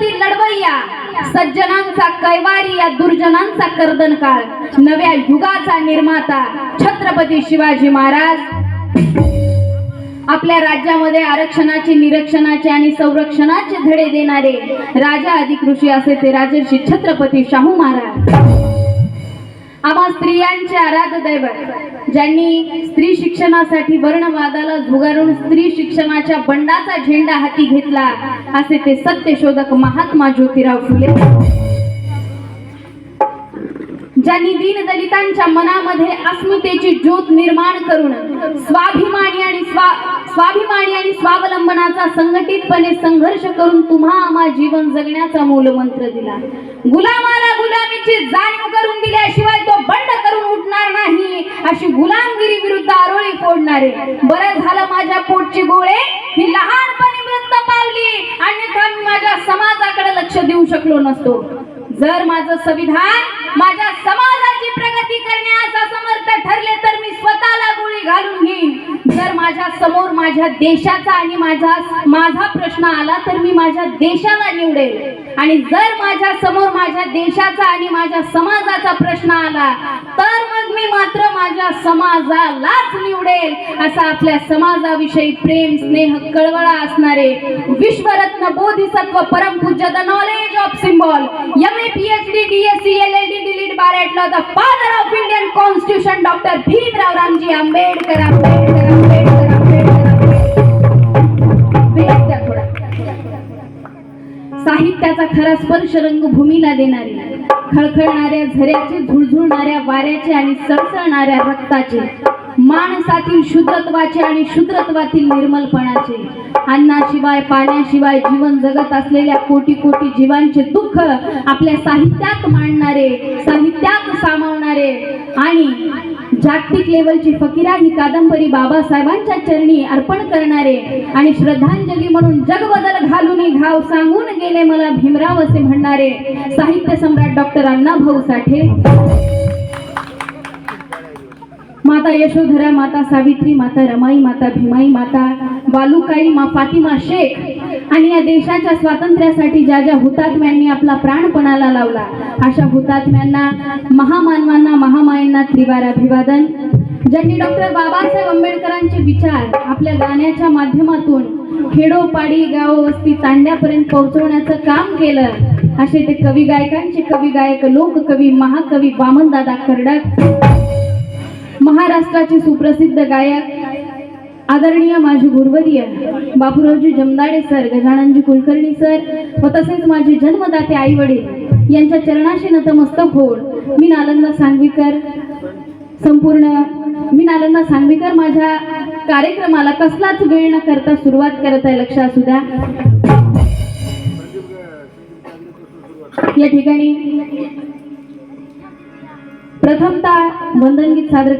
छत्रपती लढवय्या, सज्जनांचा कैवारी या दुर्जनांचा कर्दन काळ, नव्या युगाचा निर्माता छत्रपती शिवाजी महाराज आपल्या राज्यामध्ये आरक्षणाचे, निरक्षणाचे आणि संरक्षणाचे धडे देणारे राजा अधिक ऋषी असे ते राजर्षी छत्रपती शाहू महाराज, आम्हा स्त्रियांचे आराध्य दैवत, ज्यांनी स्त्री शिक्षणासाठी वर्णवादाला झुगारून स्त्री शिक्षणाच्या बंडाचा झेंडा हाती घेतला असे ते सत्यशोधक महात्मा ज्योतिराव फुले, ज्यांनी दीनदलितांच्या मनामध्ये अस्मितेची ज्योत निर्माण करून स्वाभिमानी आणि स्वावलंबनाचा संघटितपणे संघर्ष करून तुम्हा आम्हा जीवन जगण्याचा मूलमंत्र दिला। गुलामाला गुलामीची जाणीव करून दिल्याशिवाय तो बंड करून उठणार नाही, अशी गुलामगिरी विरुद्ध आरोळी फोडणारे। बरं झालं माझ्या पोटची गोळे ही लहानपणी मृत पावली, अन्यथा मी माझ्या समाजाकडे लक्ष देऊ शकलो नसतो। जर माझं संविधान माझ्या समाजाची प्रगती करण्यास असमर्थ ठरले तर मी स्वतःला गोळी घालून घेईन। जर माझ्या समोर माझ्या देशाचा आणि माझा प्रश्न आला तर मी माझ्या देशाला निवडेल, आणि जर माझ्या समोर माझ्या देशाचा आणि माझ्या समाजाचा प्रश्न आला तर मग मी मात्र माझ्या समाजालाच निवडेल। असा आपल्या समाजाविषयी प्रेम, स्नेह, कळवळा असणारे विश्वरत्न बोधिसत्व परमपूज्य the knowledge of symbol MA PhD DSc LLD DLitt बाराटला the father of Indian constitution doctor Bhimrao Ramji Ambedkar साहित्याचा खरा स्पर्श रंगभूमीला देणारे, खळखळणाऱ्या झऱ्याचे, झुळझुळणाऱ्या वाऱ्याचे आणि सळसळणाऱ्या रक्ताचे, माणसातील शुद्धत्वाचे आणि शुद्रत्वातील निर्मलपणाचे, अन्नाशिवाय पाण्याशिवाय जीवन जगत असलेल्या कोटी कोटी जीवांचे दुःख आपल्या साहित्यात मांडणारे, साहित्यात सामावणारे आणि जागतिक लेवलची फकीरा ही कादंबरी बाबासाहेबांच्या चरणी अर्पण करणारे आणि श्रद्धांजली म्हणून जगबदल घालून घाव सांगून गेले मला भीमराव असे म्हणणारे साहित्य सम्राट डॉक्टर अण्णाभाऊ साठे, माता यशोधरा, माता सावित्री, माता रमाई, माता भीमाई, माता बालुकाई, मा फातिमा शेख आणि या देशाच्या स्वातंत्र्यासाठी ज्या ज्या हुतात्म्यांनी आपला प्राण पणाला लावला अशा हुतात्म्यांना, महामानवांना, महामायांना त्रिवार अभिवादन। ज्यांनी डॉक्टर बाबासाहेब आंबेडकरांचे विचार आपल्या गाण्याच्या माध्यमातून खेडोपाडी, गाव, वस्ती, तांड्यापर्यंत पोहोचवण्याचं काम केलं असे ते कवी गायकांचे कवी गायक, लोककवी, महाकवी वामनदादा कर्डक, महाराष्ट्राचे सुप्रसिद्ध गायक आदरणीय माझे गुरुवर्य बापूरावजी जमदाडे सर, गजाननजी कुलकर्णी सर व तसेच माझे जन्मदाते आई वडील यांच्या चरणाशी नतमस्तक होऊन मी नालंदा सांगवीकर माझ्या कार्यक्रमाला कसलाच वेळ न करता सुरुवात करत आहे। लक्ष असू द्या, या ठिकाणी प्रथमतः वंदनगीत सादर